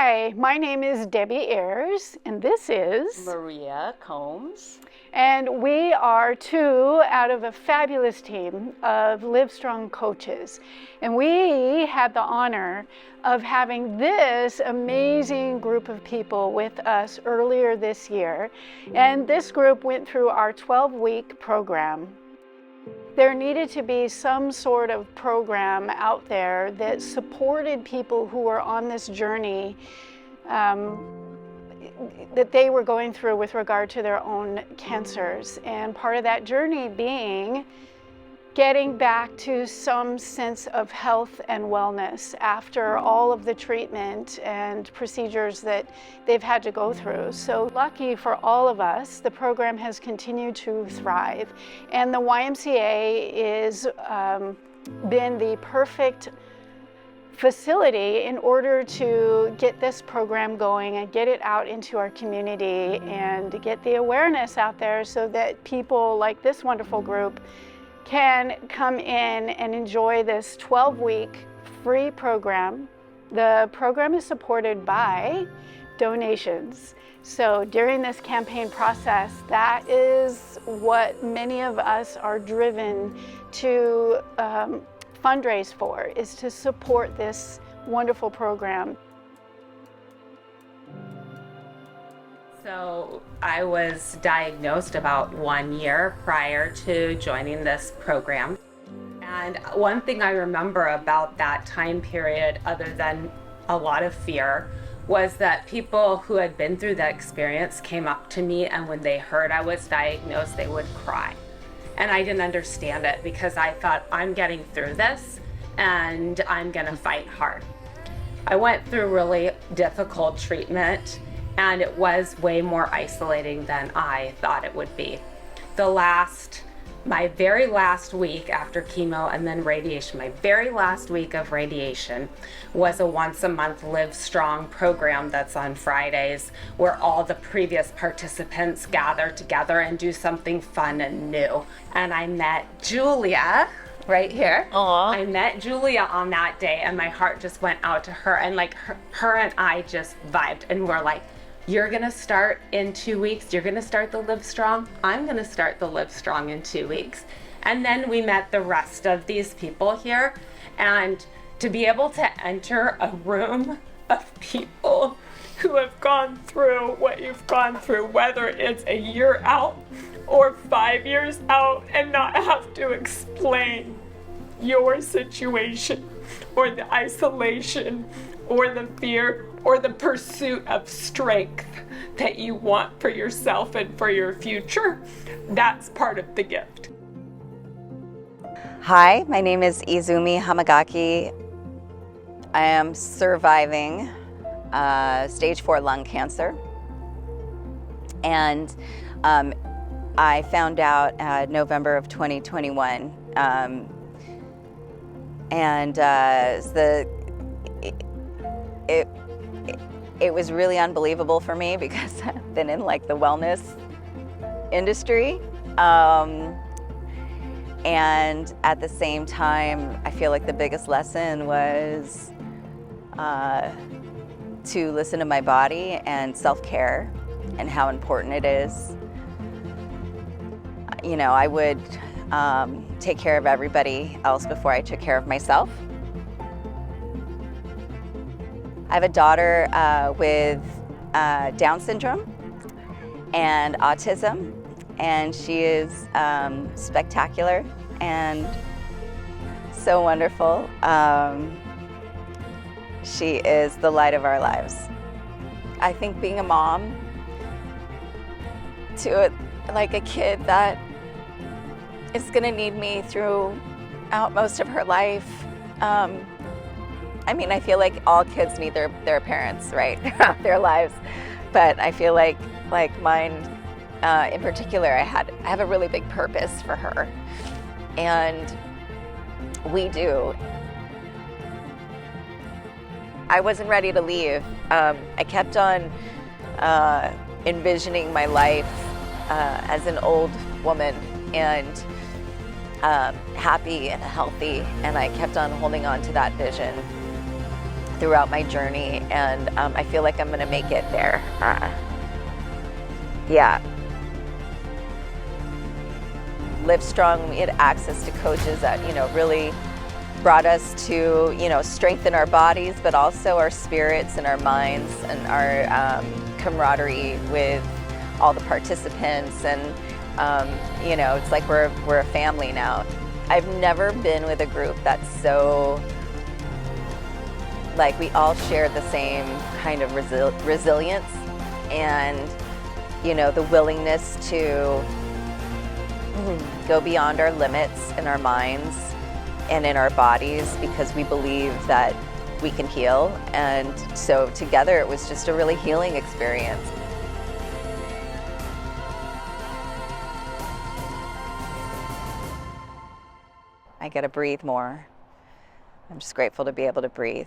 Hi, my name is Debbie Ayers, and this is Maria Combs. And we are two out of a fabulous team of Livestrong coaches. And we had the honor of having this amazing group of people with us earlier this year. And this group went through our 12-week program. There needed to be some sort of program out there that supported people who were on this journey that they were going through with regard to their own cancers. And part of that journey being getting back to some sense of health and wellness after all of the treatment and procedures that they've had to go through. So lucky for all of us, the program has continued to thrive. And the YMCA is been the perfect facility in order to get this program going and get it out into our community and get the awareness out there so that people like this wonderful group can come in and enjoy this 12-week free program. The program is supported by donations. So during this campaign process, that is what many of us are driven to fundraise for, is to support this wonderful program. So I was diagnosed about 1 year prior to joining this program. And one thing I remember about that time period, other than a lot of fear, was that people who had been through that experience came up to me, and when they heard I was diagnosed, they would cry. And I didn't understand it because I thought, I'm getting through this and I'm gonna fight hard. I went through really difficult treatment, and it was way more isolating than I thought it would be. My very last week after chemo and then radiation, my very last week of radiation was a once a month Livestrong program that's on Fridays, where all the previous participants gather together and do something fun and new. And I met Julia right here. Aww. I met Julia on that day, and my heart just went out to her, and like her and I just vibed, and we're like, you're gonna start in 2 weeks, you're gonna start the Livestrong, I'm gonna start the Livestrong in 2 weeks. And then we met the rest of these people here, and to be able to enter a room of people who have gone through what you've gone through, whether it's a year out or 5 years out, and not have to explain your situation or the isolation or the fear or the pursuit of strength that you want for yourself and for your future, that's part of the gift. Hi, my name is Izumi Hamagaki. I am surviving stage 4 lung cancer. And I found out November of 2021. It was really unbelievable for me because I've been in like the wellness industry. And at the same time, I feel like the biggest lesson was to listen to my body and self-care and how important it is. You know, I would take care of everybody else before I took care of myself. I have a daughter with Down syndrome and autism, and she is spectacular and so wonderful. She is the light of our lives. I think being a mom to a kid that is gonna need me throughout most of her life. I mean, I feel like all kids need their parents, right, throughout their lives. But I feel like mine, in particular, I have a really big purpose for her. And we do. I wasn't ready to leave. I kept on envisioning my life as an old woman and happy and healthy, and I kept on holding on to that vision throughout my journey, and I feel like I'm going to make it there. Yeah. Live Strong, we had access to coaches that, really brought us to, strengthen our bodies, but also our spirits and our minds and our camaraderie with all the participants. And, it's like we're a family now. I've never been with a group that's so, like, we all share the same kind of resilience and, the willingness to go beyond our limits in our minds and in our bodies, because we believe that we can heal. And so together it was just a really healing experience. I get to breathe more. I'm just grateful to be able to breathe.